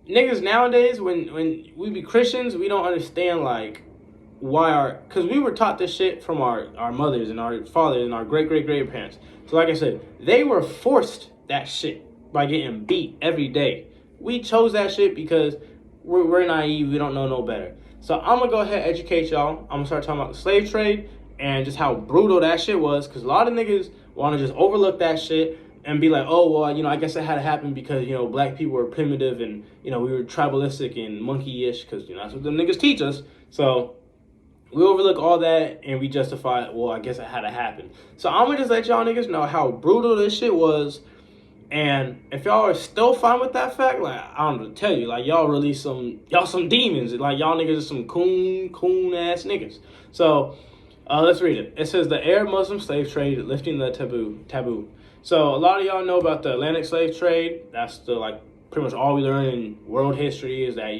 niggas nowadays, when we be Christians, we don't understand like why because we were taught this shit from our mothers and our fathers and our great grandparents. So like I said, they were forced that shit by getting beat every day. We chose that shit because we're naive. We don't know no better. So I'm gonna go ahead and educate y'all. I'm gonna start talking about the slave trade and just how brutal that shit was. Because a lot of niggas want to just overlook that shit and be like, oh, well, I guess it had to happen because, black people were primitive and, we were tribalistic and monkey-ish because, that's what the niggas teach us. So we overlook all that and we justify, well, I guess it had to happen. So I'm going to just let y'all niggas know how brutal this shit was. And if y'all are still fine with that fact, like, I don't know what to tell you. Like, y'all some demons. Like, y'all niggas are some coon-ass niggas. So let's read it. It says, the Arab Muslim slave trade lifting the taboo. So a lot of y'all know about the Atlantic slave trade. That's pretty much all we learn in world history is that,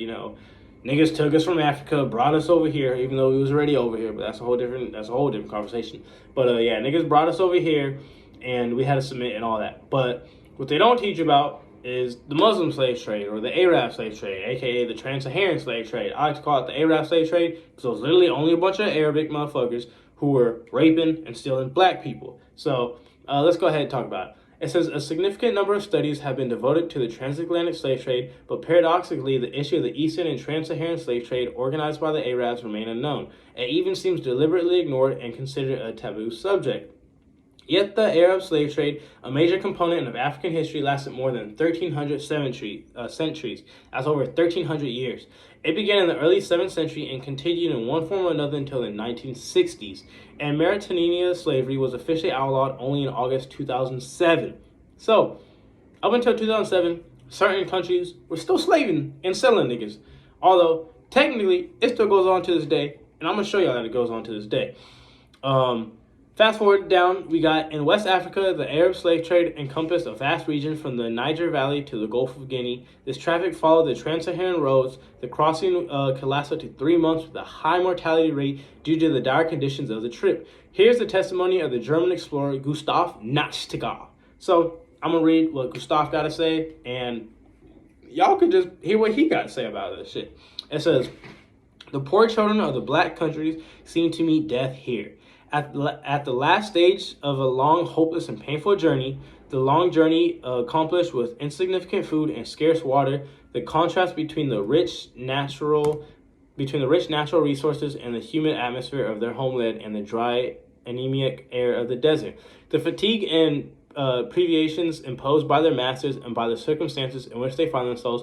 niggas took us from Africa, brought us over here, even though we was already over here, but that's a whole different conversation. But yeah, niggas brought us over here and we had to submit and all that. But what they don't teach about is the Muslim slave trade or the Arab slave trade, aka the Trans-Saharan slave trade. I like to call it the Arab slave trade because it was literally only a bunch of Arabic motherfuckers who were raping and stealing black people. So let's go ahead and talk about it. It says a significant number of studies have been devoted to the transatlantic slave trade, but paradoxically, the issue of the Eastern and Trans-Saharan slave trade organized by the Arabs remain unknown. It even seems deliberately ignored and considered a taboo subject. Yet the Arab slave trade, a major component of African history, lasted more than 1,300 centuries. That's over 1,300 years. It began in the early 7th century and continued in one form or another until the 1960s. And Mauritania slavery was officially outlawed only in August 2007. So, up until 2007, certain countries were still slaving and selling niggas. Although, technically, it still goes on to this day. And I'm going to show y'all that it goes on to this day. Fast forward down, we got in West Africa, the Arab slave trade encompassed a vast region from the Niger Valley to the Gulf of Guinea. This traffic followed the Trans-Saharan roads. The crossing could last up to 3 months with a high mortality rate due to the dire conditions of the trip. Here's the testimony of the German explorer Gustav Nachtigal. So I'm going to read what Gustav got to say, and y'all could just hear what he got to say about this shit. It says, the poor children of the black countries seem to meet death here. At the last stage of a long, hopeless, and painful journey, the long journey accomplished with insignificant food and scarce water, the contrast between the rich natural resources and the humid atmosphere of their homeland and the dry, anemic air of the desert, the fatigue and privations imposed by their masters and by the circumstances in which they find themselves,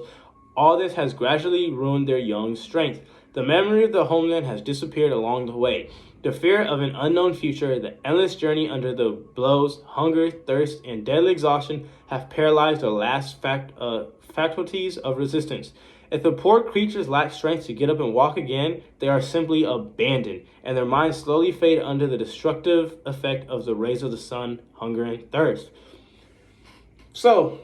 all this has gradually ruined their young strength. The memory of the homeland has disappeared along the way. The fear of an unknown future, the endless journey under the blows, hunger, thirst, and deadly exhaustion have paralyzed their last faculties of resistance. If the poor creatures lack strength to get up and walk again, they are simply abandoned, and their minds slowly fade under the destructive effect of the rays of the sun, hunger, and thirst. So,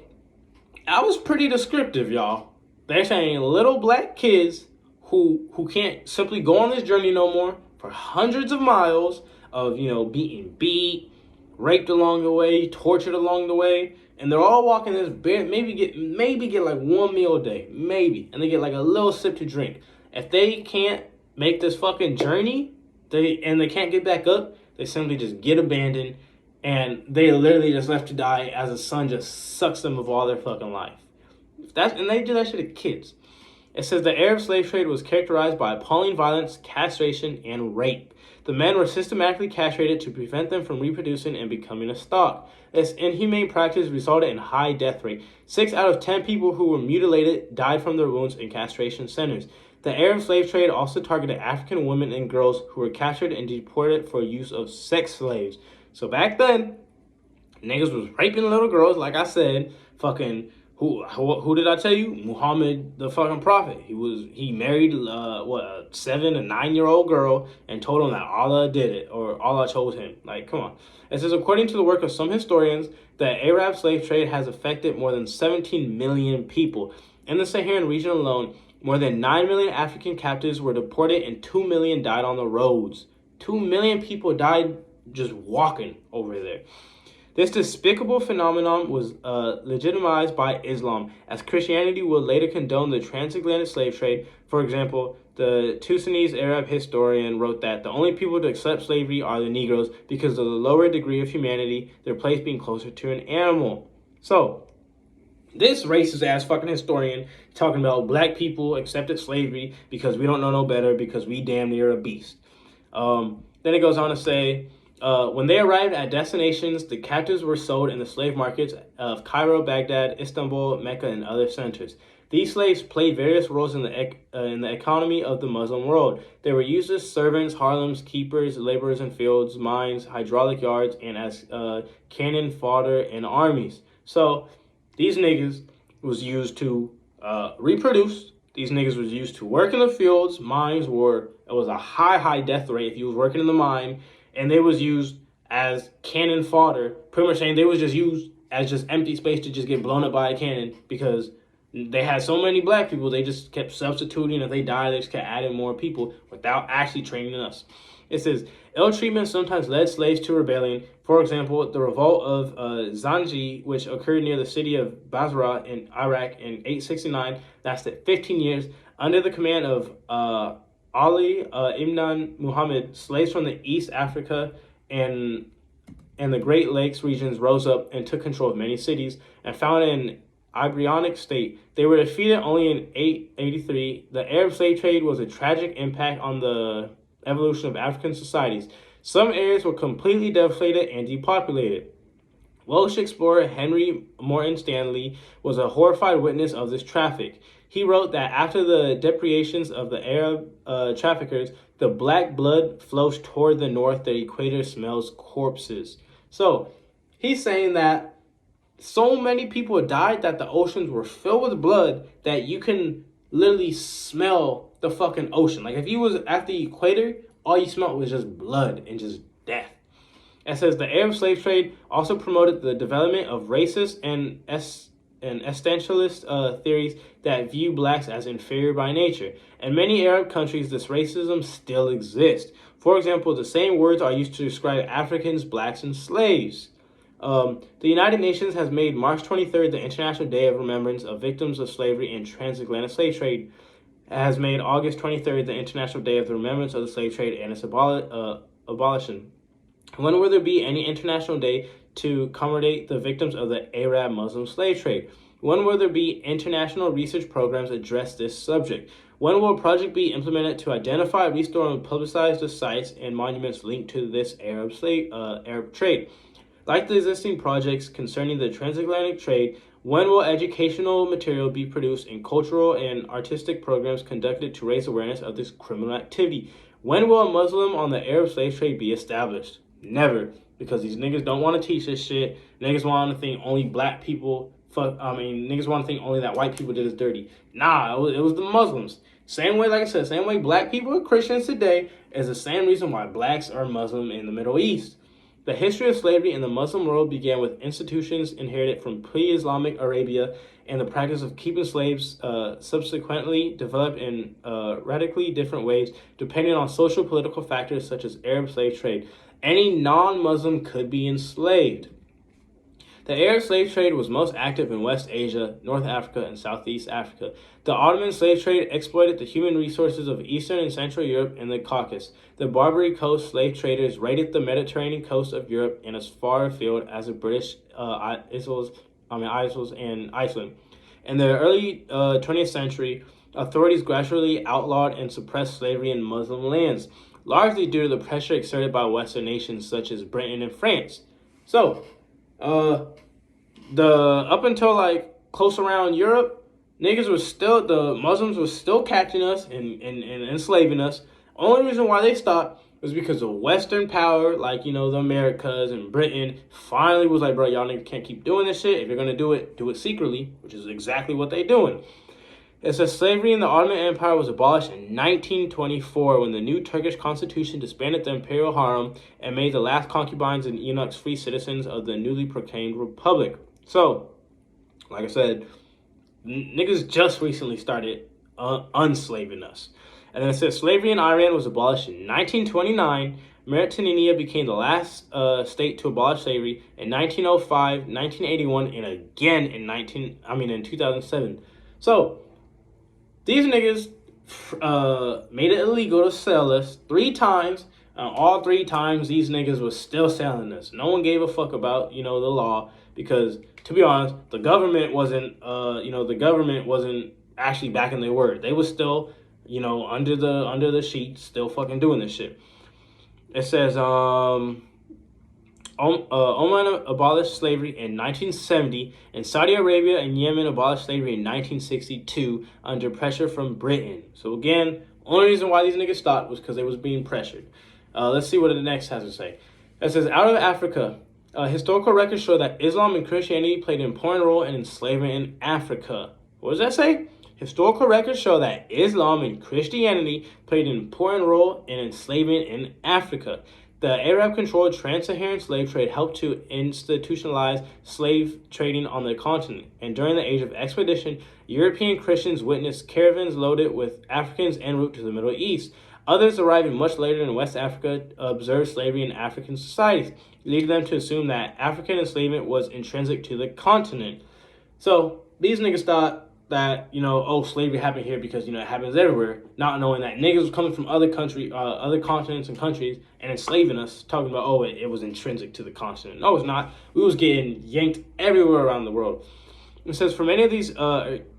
I was pretty descriptive, y'all. They're saying little black kids who can't simply go on this journey no more, for hundreds of miles of, being beat, raped along the way, tortured along the way, and they're all walking this maybe get like one meal a day, maybe, and they get like a little sip to drink. If they can't make this fucking journey, they can't get back up, they simply just get abandoned, and they literally just left to die as the sun just sucks them of all their fucking life. And they do that shit to kids. It says the Arab slave trade was characterized by appalling violence, castration, and rape. The men were systematically castrated to prevent them from reproducing and becoming a stock. This inhumane practice resulted in high death rate. 6 out of 10 people who were mutilated died from their wounds in castration centers. The Arab slave trade also targeted African women and girls who were captured and deported for use of sex slaves. So back then, niggas was raping little girls, like I said, who did I tell you? Muhammad, the fucking prophet. He married a 7 and 9-year-old girl and told him that Allah did it, or Allah chose him. Like, come on. It says, according to the work of some historians, the Arab slave trade has affected more than 17 million people. In the Saharan region alone, more than 9 million African captives were deported and 2 million died on the roads. 2 million people died just walking over there. This despicable phenomenon was legitimized by Islam, as Christianity would later condone the transatlantic slave trade. For example, the Tucsonese Arab historian wrote that the only people to accept slavery are the Negroes because of the lower degree of humanity, their place being closer to an animal. So, this racist ass fucking historian talking about black people accepted slavery because we don't know no better because we damn near a beast. Then it goes on to say, when they arrived at destinations, the captives were sold in the slave markets of Cairo, Baghdad, Istanbul, Mecca, and other centers. These slaves played various roles in the economy of the Muslim world. They were used as servants, harlems, keepers, laborers in fields, mines, hydraulic yards, and as cannon fodder in armies. So these niggas was used to reproduce. These niggas was used to work in the fields. Mines were, it was a high death rate if you was working in the mine. And they was used as cannon fodder. Pretty much saying they was just used as just empty space to just get blown up by a cannon because they had so many black people, they just kept substituting. If they died, they just kept adding more people without actually training us. It says, ill treatment sometimes led slaves to rebellion. For example, the revolt of Zanji, which occurred near the city of Basra in Iraq in 869, lasted 15 years. Under the command of Ali Ibn Muhammad, slaves from the East Africa and the Great Lakes regions rose up and took control of many cities and founded an embryonic state. They were defeated only in 883. The Arab slave trade was a tragic impact on the evolution of African societies. Some areas were completely devastated and depopulated. Welsh explorer Henry Morton Stanley was a horrified witness of this traffic. He wrote that after the depredations of the Arab traffickers, the black blood flows toward the north, the equator smells corpses. So he's saying that so many people died that the oceans were filled with blood that you can literally smell the fucking ocean. Like if you was at the equator, all you smelled was just blood and just death. It says the Arab slave trade also promoted the development of racist and existentialist theories that view blacks as inferior by nature. In many Arab countries, this racism still exists. For example, the same words are used to describe Africans, blacks, and slaves. The United Nations has made March 23rd the International Day of Remembrance of Victims of Slavery and Transatlantic Slave Trade. It has made August 23rd the International Day of the Remembrance of the Slave Trade and its abolition. When will there be any international day to commemorate the victims of the Arab Muslim slave trade? When will there be international research programs address this subject? When will a project be implemented to identify, restore, and publicize the sites and monuments linked to this Arab trade? Like the existing projects concerning the transatlantic trade, when will educational material be produced and cultural and artistic programs conducted to raise awareness of this criminal activity? When will a Muslim on the Arab slave trade be established? Never, because these niggas don't want to teach this shit. Niggas want to think only black people, niggas want to think only that white people did this dirty. Nah, it was the Muslims. Same way, like I said, same way black people are Christians today is the same reason why blacks are Muslim in the Middle East. The history of slavery in the Muslim world began with institutions inherited from pre-Islamic Arabia, and the practice of keeping slaves subsequently developed in radically different ways depending on social political factors such as Arab slave trade. Any non-Muslim could be enslaved. The Arab slave trade was most active in West Asia, North Africa, and Southeast Africa. The Ottoman slave trade exploited the human resources of Eastern and Central Europe and the Caucasus. The Barbary Coast slave traders raided the Mediterranean coast of Europe and as far afield as the British Isles and Iceland. In the early 20th century, authorities gradually outlawed and suppressed slavery in Muslim lands, largely due to the pressure exerted by Western nations such as Britain and France. So, up until like close around Europe, the Muslims were still catching us and enslaving us. Only reason why they stopped was because of Western power, like, the Americas and Britain finally was like, bro, y'all niggas can't keep doing this shit. If you're gonna do it secretly, which is exactly what they doing. It says slavery in the Ottoman Empire was abolished in 1924 when the new Turkish constitution disbanded the imperial harem and made the last concubines and eunuchs free citizens of the newly proclaimed republic. So, like I said, niggas just recently started unslaving us. And then it says slavery in Iran was abolished in 1929. Mauritania became the last state to abolish slavery in 1905, 1981, and again in 2007. So these niggas made it illegal to sell us 3 times. All 3 times, these niggas was still selling us. No one gave a fuck about the law, because to be honest, the government wasn't actually backing their word. They was still under the sheets, still fucking doing this shit. It says Oman abolished slavery in 1970, and Saudi Arabia and Yemen abolished slavery in 1962 under pressure from Britain. So again, only reason why these niggas stopped was because they was being pressured. Let's see what the next has to say. It says, out of Africa, historical records show that Islam and Christianity played an important role in enslavement in Africa. What does that say? Historical records show that Islam and Christianity played an important role in enslavement in Africa. The Arab-controlled Transatlantic Slave Trade helped to institutionalize slave trading on the continent. And during the age of expedition, European Christians witnessed caravans loaded with Africans en route to the Middle East. Others arriving much later in West Africa observed slavery in African societies, leading them to assume that African enslavement was intrinsic to the continent. So these niggas thought that slavery happened here because it happens everywhere, not knowing that niggas was coming from other continents and countries and enslaving us, talking about it was intrinsic to the continent. No, it's not. We was getting yanked everywhere around the world. It says, for many of these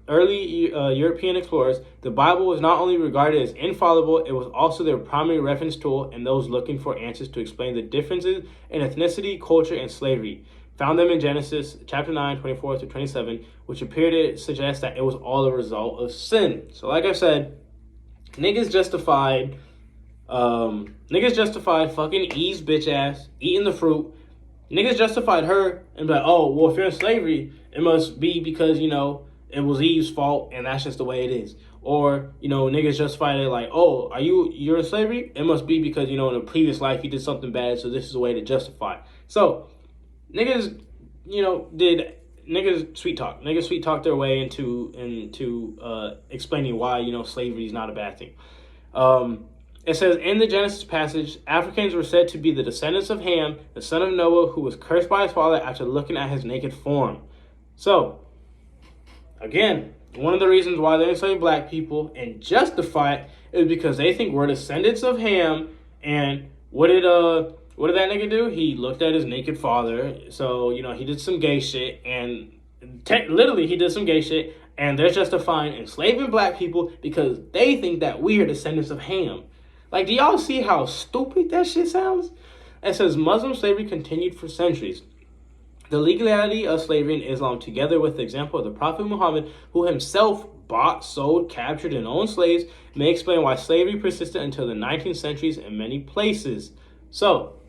early European explorers, the Bible was not only regarded as infallible, it was also their primary reference tool in those looking for answers to explain the differences in ethnicity, culture, and slavery. Found them in Genesis chapter 9, 24 to 27, which appear to suggest that it was all a result of sin. So like I said, niggas justified fucking Eve's bitch ass eating the fruit. Niggas justified her and be like, if you're in slavery, it must be because, it was Eve's fault and that's just the way it is. Or, niggas justified it like, you're in slavery? It must be because, in a previous life you did something bad, so this is a way to justify it. So niggas, niggas sweet talk. Niggas sweet talk their way into explaining why, slavery is not a bad thing. It says, in the Genesis passage, Africans were said to be the descendants of Ham, the son of Noah, who was cursed by his father after looking at his naked form. So, again, one of the reasons why they enslave black people and justify it is because they think we're descendants of Ham. And what did that nigga do? He looked at his naked father. So, he did some gay shit. And literally, he did some gay shit. And they're justifying enslaving black people because they think that we are descendants of Ham. Like, do y'all see how stupid that shit sounds? It says, Muslim slavery continued for centuries. The legality of slavery in Islam, together with the example of the Prophet Muhammad, who himself bought, sold, captured, and owned slaves, may explain why slavery persisted until the 19th centuries in many places. So,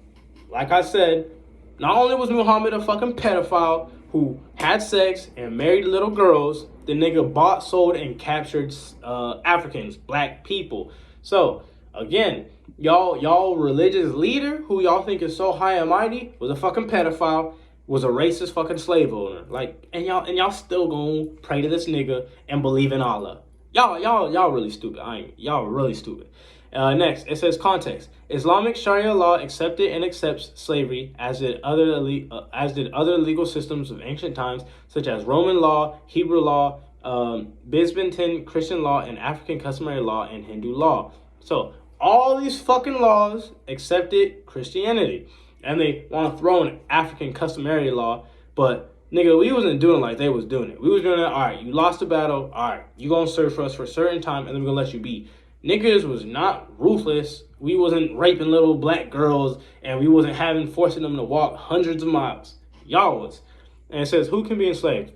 like I said, not only was Muhammad a fucking pedophile who had sex and married little girls, the nigga bought, sold, and captured Africans, black people. So, again, y'all religious leader who y'all think is so high and mighty was a fucking pedophile, was a racist fucking slave owner. Like, and y'all still gonna pray to this nigga and believe in Allah. Y'all really stupid. Y'all really stupid. Next, it says context. Islamic Sharia law accepted and accepts slavery, as did other legal systems of ancient times, such as Roman law, Hebrew law, Byzantine Christian law, and African customary law and Hindu law. So all these fucking laws accepted Christianity, and they want to throw in African customary law, but nigga, we wasn't doing it like they was doing it. We was doing it, all right, you lost the battle, all right, you gonna serve for us for a certain time, and then we're gonna let you be. Niggas was not ruthless. We wasn't raping little black girls, and we wasn't forcing them to walk hundreds of miles. Y'all was. And it says, who can be enslaved?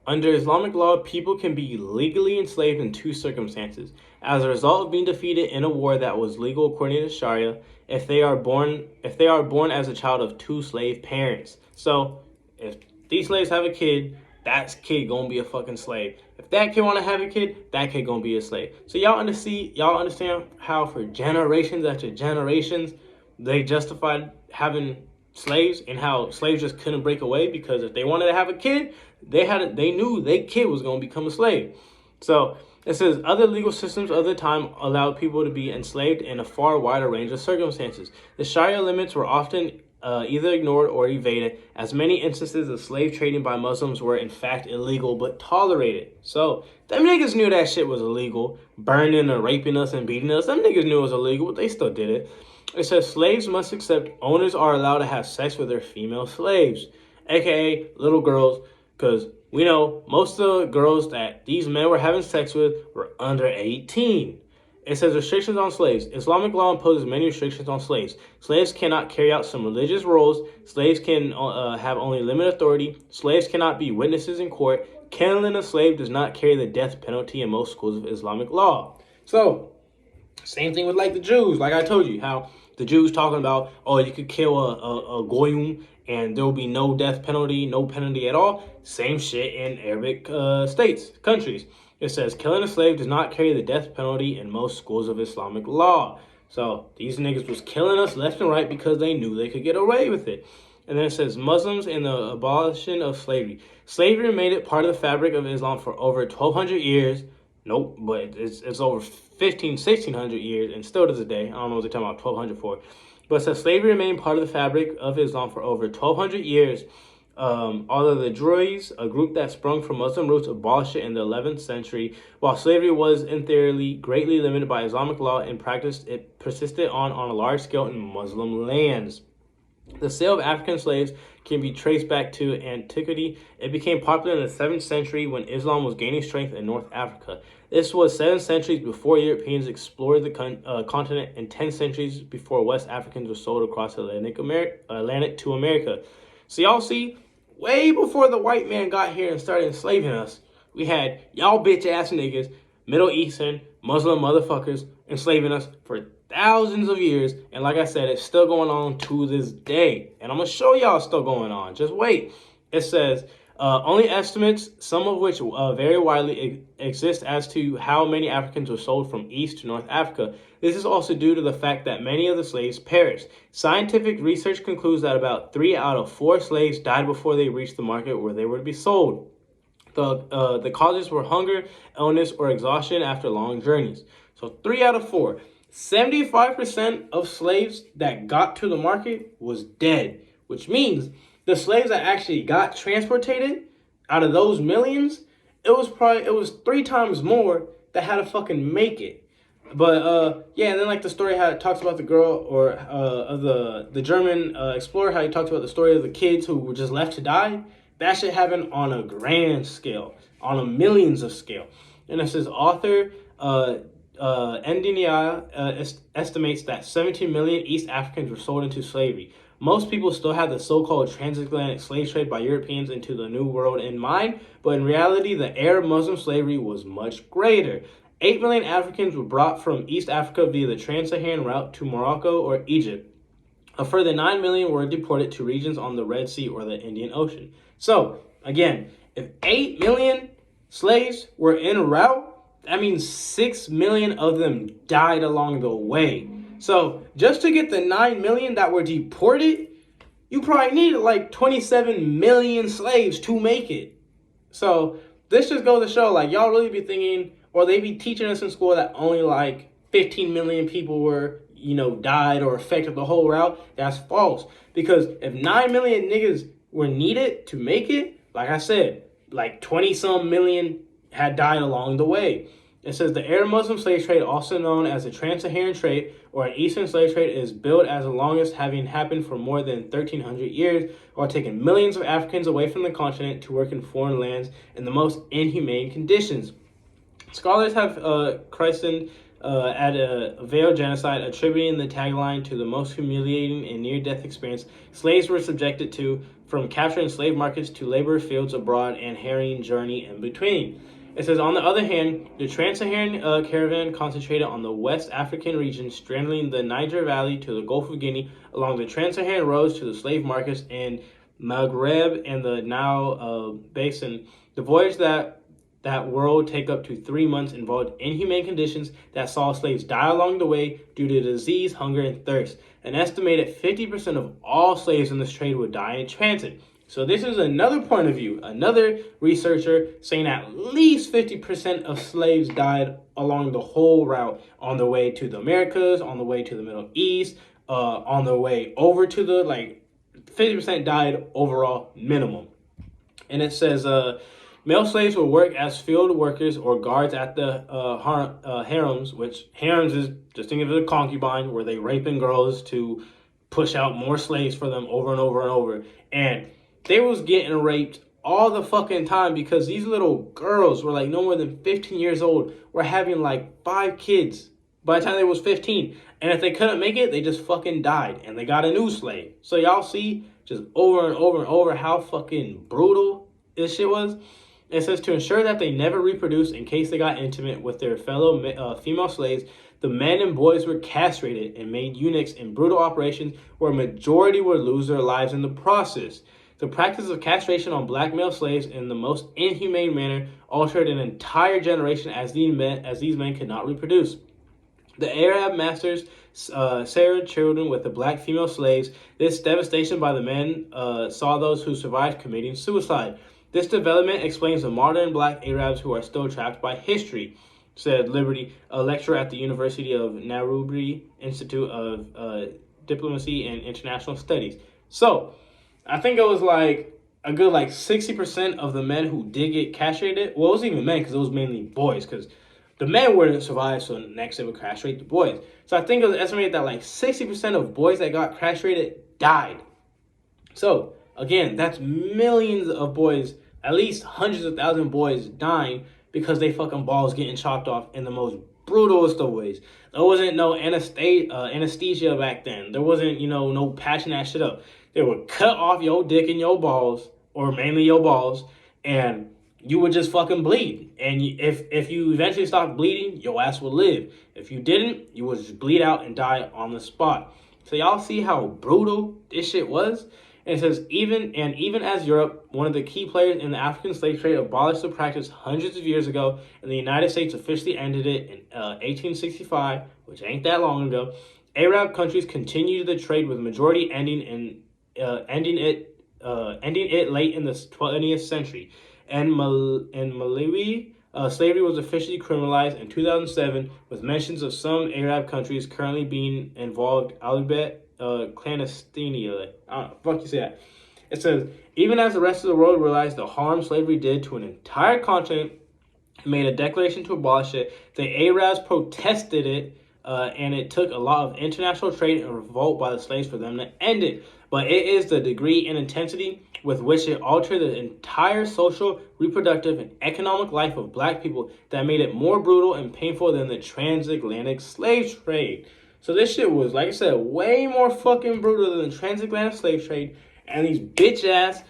Under Islamic law, people can be legally enslaved in 2 circumstances. As a result of being defeated in a war that was legal according to Sharia, if they are born as a child of 2 slave parents. So, if these slaves have a kid, that kid gonna be a fucking slave. If that kid wanna have a kid, that kid gonna be a slave. So y'all understand how for generations after generations they justified having slaves, and how slaves just couldn't break away because if they wanted to have a kid, they knew their kid was gonna become a slave. So It says other legal systems of the time allowed people to be enslaved in a far wider range of circumstances. The Sharia limits were often either ignored or evaded, as many instances of slave trading by Muslims were in fact illegal but tolerated. So, them niggas knew that shit was illegal. Burning or raping us and beating us, them niggas knew it was illegal, but they still did it. It says slaves must accept owners are allowed to have sex with their female slaves, aka little girls, because we know most of the girls that these men were having sex with were under 18. It says restrictions on slaves. Islamic law imposes many restrictions on slaves. Slaves cannot carry out some religious roles. Slaves can have only limited authority. Slaves cannot be witnesses in court. Killing a slave does not carry the death penalty in most schools of Islamic law. So, same thing with like the Jews. Like I told you, how the Jews talking about, oh, you could kill a goyim and there will be no death penalty, no penalty at all. Same shit in Arabic states, countries. It says killing a slave does not carry the death penalty in most schools of Islamic law. So these niggas was killing us left and right because they knew they could get away with it. And then it says Muslims and the abolition of slavery. Slavery made it part of the fabric of Islam for over 1,200 years. Nope, but it's over 1,600 years and still to this day. I don't know what they're talking about 1,200 for. But it says slavery remained part of the fabric of Islam for over 1,200 years. Although the Druze, a group that sprung from Muslim roots, abolished it in the 11th century. While slavery was in theory greatly limited by Islamic law, in practice it persisted on a large scale in Muslim lands. The sale of African slaves can be traced back to antiquity. It became popular in the 7th century when Islam was gaining strength in North Africa. This was 7 centuries before Europeans explored the continent and 10 centuries before West Africans were sold across Atlantic to America. So y'all see, way before the white man got here and started enslaving us, we had y'all bitch ass niggas, Middle Eastern, Muslim motherfuckers enslaving us for thousands of years. And like I said, it's still going on to this day. And I'm going to show y'all it's still going on. Just wait. It says, only estimates, some of which vary widely, exist as to how many Africans were sold from East to North Africa. This is also due to the fact that many of the slaves perished. Scientific research concludes that about 3 out of 4 slaves died before they reached the market where they were to be sold. The causes were hunger, illness, or exhaustion after long journeys. So 3 out of 4. 75% of slaves that got to the market was dead, which means the slaves that actually got transported, out of those millions, it was 3 times more that had to fucking make it. But yeah, and then like the story how it talks about the girl or of the German explorer, how he talks about the story of the kids who were just left to die. That shit happened on a grand scale, on a millions of scale. And it says author Ndiaye estimates that 17 million East Africans were sold into slavery. Most people still have the so-called Transatlantic Slave Trade by Europeans into the New World in mind, but in reality, the Arab Muslim slavery was much greater. 8 million Africans were brought from East Africa via the Trans-Saharan route to Morocco or Egypt. A further 9 million were deported to regions on the Red Sea or the Indian Ocean. So, again, if 8 million slaves were en route, that means 6 million of them died along the way. So, just to get the 9 million that were deported, you probably needed like 27 million slaves to make it. So, this just goes to show, like, y'all really be thinking, or they be teaching us in school that only like 15 million people were, died or affected the whole route. That's false. Because if 9 million niggas were needed to make it, like I said, like 20-some million had died along the way. It says the Arab Muslim slave trade, also known as the Trans-Saharan trade or an Eastern slave trade, is billed as the longest, having happened for more than 1,300 years, or taken millions of Africans away from the continent to work in foreign lands in the most inhumane conditions. Scholars have christened at a veiled genocide, attributing the tagline to the most humiliating and near-death experience slaves were subjected to, from capturing slave markets to labor fields abroad and harrying journey in between. It says, on the other hand, the Trans-Saharan caravan concentrated on the West African region, straddling the Niger Valley to the Gulf of Guinea, along the Trans-Saharan roads to the slave markets in Maghreb and the Nile Basin. The voyage that world take up to 3 months involved inhumane conditions that saw slaves die along the way due to disease, hunger, and thirst. An estimated 50% of all slaves in this trade would die in transit. So this is another point of view, another researcher saying at least 50% of slaves died along the whole route on the way to the Americas, on the way to the Middle East, on the way over to the, 50% died overall minimum. And it says, male slaves will work as field workers or guards at the harems, which harems is, just think of it as a concubine, where they raping girls to push out more slaves for them over and over and over. And they was getting raped all the fucking time because these little girls were like no more than 15 years old, were having like 5 kids by the time they was 15. And if they couldn't make it, they just fucking died and they got a new slave. So y'all see just over and over and over how fucking brutal this shit was. It says to ensure that they never reproduce in case they got intimate with their fellow female slaves, the men and boys were castrated and made eunuchs in brutal operations where a majority would lose their lives in the process. The practice of castration on black male slaves in the most inhumane manner altered an entire generation as these men could not reproduce. The Arab masters seared children with the black female slaves. This devastation by the men saw those who survived committing suicide. This development explains the modern black Arabs who are still trapped by history, said Liberty, a lecturer at the University of Nairobi Institute of Diplomacy and International Studies. So, I think it was like a good 60% of the men who did get castrated. Well, it wasn't even men because it was mainly boys because the men wouldn't survive, so next they would castrate the boys. So I think it was estimated that 60% of boys that got castrated died. So again, that's millions of boys, at least hundreds of thousands of boys dying because they fucking balls getting chopped off in the most brutalest of ways. There wasn't no anesthesia back then. There wasn't, no patching that shit up. They would cut off your dick and your balls, or mainly your balls, and you would just fucking bleed. And if you eventually stopped bleeding, your ass would live. If you didn't, you would just bleed out and die on the spot. So y'all see how brutal this shit was? And it says, even as Europe, one of the key players in the African slave trade, abolished the practice hundreds of years ago, and the United States officially ended it in 1865, which ain't that long ago, Arab countries continued the trade with the majority ending it late in the 20th century. And Malawi, slavery was officially criminalized in 2007, with mentions of some Arab countries currently being involved, albeit clandestinely. Fuck you say that. It says, even as the rest of the world realized the harm slavery did to an entire continent, made a declaration to abolish it, the Arabs protested it, and it took a lot of international trade and revolt by the slaves for them to end it. But it is the degree and intensity with which it altered the entire social, reproductive, and economic life of black people that made it more brutal and painful than the transatlantic slave trade. So this shit was, like I said, way more fucking brutal than the transatlantic slave trade. And these bitch-ass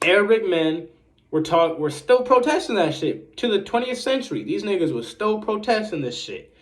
Arabic men were still protesting that shit to the 20th century. These niggas were still protesting this shit.